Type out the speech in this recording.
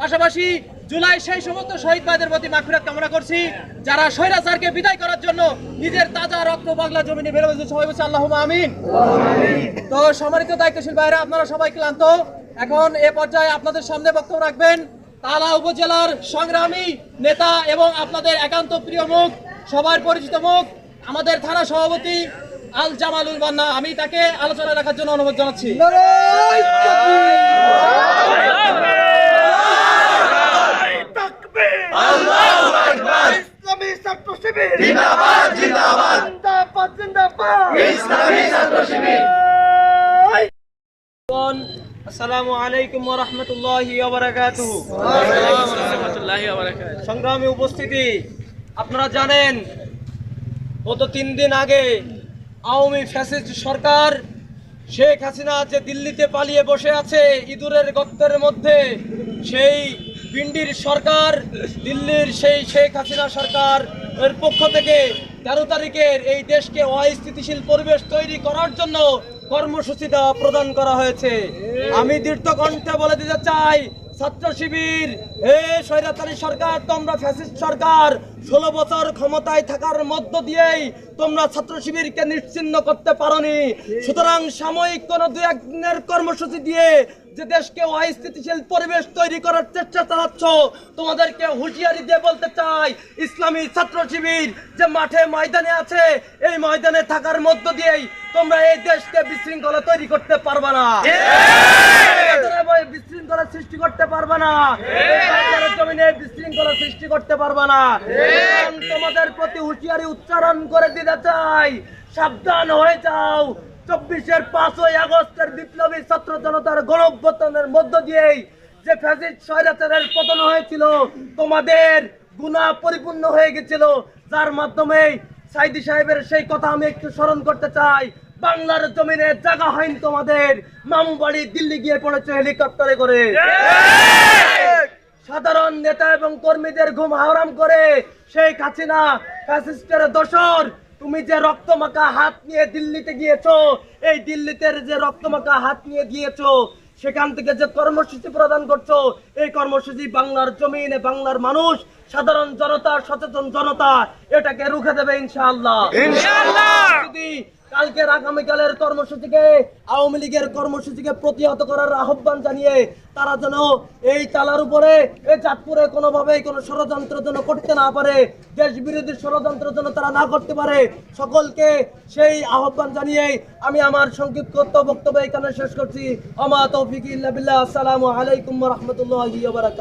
পাশাপাশি জুলাই সেই সমস্ত শহীদ ভাইদের প্রতি মাগফিরাত কামনা করছি যারা স্বৈরাচারকে বিদায় করার জন্য নিজের তাজা রক্ত বাংলা জমিনে বের হয়েছে। সবাই বলছে আল্লাহুম্মা আমিন। তো সম্মানিত দায়িত্বশীল ভাইরা, আপনারা সবাই ক্লান্ত, এখন এ পর্যায়ে আপনাদের সামনে বক্তব্য রাখবেন তালা উপজেলার সংগ্রামী নেতা এবং আপনাদের একান্ত প্রিয় মুখ, সবার পরিচিত মুখ, আমাদের থানা সভাপতি আল জামালুল মান্না। আমি তাকে আলোচনা রাখার জন্য অনুরোধ জানাচ্ছি। আসসালামু আলাইকুম ওয়া রাহমাতুল্লাহি ওয়া বারাকাতুহু। সংগ্রামী উপস্থিতি, আপনারা জানেন গত 3 দিন আগে আওয়ামী ফ্যাসিস্ট সরকার শেখ হাসিনা যে দিল্লিতে পালিয়ে বসে আছে ইঁদুরের গর্তের মধ্যে, সেই পিন্ডির সরকার, দিল্লির সেই শেখ হাসিনা সরকার এর পক্ষ থেকে 13 তারিখের এই দেশকে অস্থিতিশীল পরিবেশ তৈরি করার জন্য কর্মসূচিটা প্রদান করা হয়েছে। আমি দৃঢ় কণ্ঠে বলে দিতে চাই, ছাত্র শিবির, স্বৈরাচারী সরকার, তোমরা ফ্যাসিস্ট সরকার, 16 বছর ক্ষমতায় থাকার মধ্য দিয়েই তোমরা ছাত্র শিবিরকে নিশ্চিহ্ন করতে পারোনি। সুতরাং সাময়িক কোনো 2-1 দিনের কর্মসূচি দিয়ে যে দেশকে অস্থিতিশীল পরিবেশ তৈরি করার চেষ্টা চালাচ্ছ, তোমাদেরকে হুঁশিয়ারি দিয়ে বলতে চাই, ইসলামী ছাত্র শিবির যে মাঠে ময়দানে আছে, এই ময়দানে থাকার মধ্য দিয়েই তোমরা এই দেশকে বিশৃঙ্খলা তৈরি করতে পারবে না, বিশৃঙ্খলা সৃষ্টি করতে পারবে না, জমিনে বিশৃঙ্খলা সৃষ্টি করতে পারবে না। তোমাদের প্রতি হুঁশিয়ারি উচ্চারণ করে দিতে চাই, সাবধান হয়ে যাও। 24-এর 5ই আগস্টের বিপ্লবী ছাত্র জনতার গণঅভ্যুত্থানের মধ্য দিয়েই যে ফ্যাসিস্ট স্বৈরাচারের পতন হয়েছিল, তোমাদের গুনাহ পরিপূর্ণ হয়ে গেছিল, যার মাধ্যমে সাইদি সাহেবের সেই কথা আমি একটু স্মরণ করতে চাই। বাংলার জমিনে জায়গা হয়নি তোমাদের, মামু বাড়ি দিল্লি গিয়ে পড়েছে হেলিকপ্টারে করে। সাধারণ নেতা এবং কর্মীদের ঘুম হারাম করে শেখ হাসিনা ফ্যাসিস্টের দোসর, তুমি যে রক্তমাখা হাত নিয়ে দিল্লিতে গিয়েছো, এই দিল্লিতে যে রক্তমাখা হাত নিয়ে গিয়েছো, সেখান থেকে যে কর্মসূচি প্রদান করছো, এই কর্মসূচি বাংলার জমিনে বাংলার মানুষ, সাধারণ জনতা, সচেতন জনতা এটাকে রুখে দেবে ইনশাআল্লাহ। যদি কালকের আগামীকালের কর্মসূচিকে, আওয়ামী লীগের কর্মসূচিকে প্রতিহত করার আহ্বান জানিয়ে তারা যেন এই তালার উপরে, এই চাঁদপুরে কোনোভাবেই কোনো ষড়যন্ত্র যেন করতে না পারে, দেশ বিরোধী ষড়যন্ত্র যেন তারা না করতে পারে, সকলকে সেই আহ্বান জানিয়ে আমি আমার সংক্ষিপ্ত বক্তব্য এখানে শেষ করছি। আমা তৌফিক ইল্লা বিল্লাহ। আসসালামু আলাইকুম ওয়া রাহমাতুল্লাহি ওয়া বারাকাতুহু।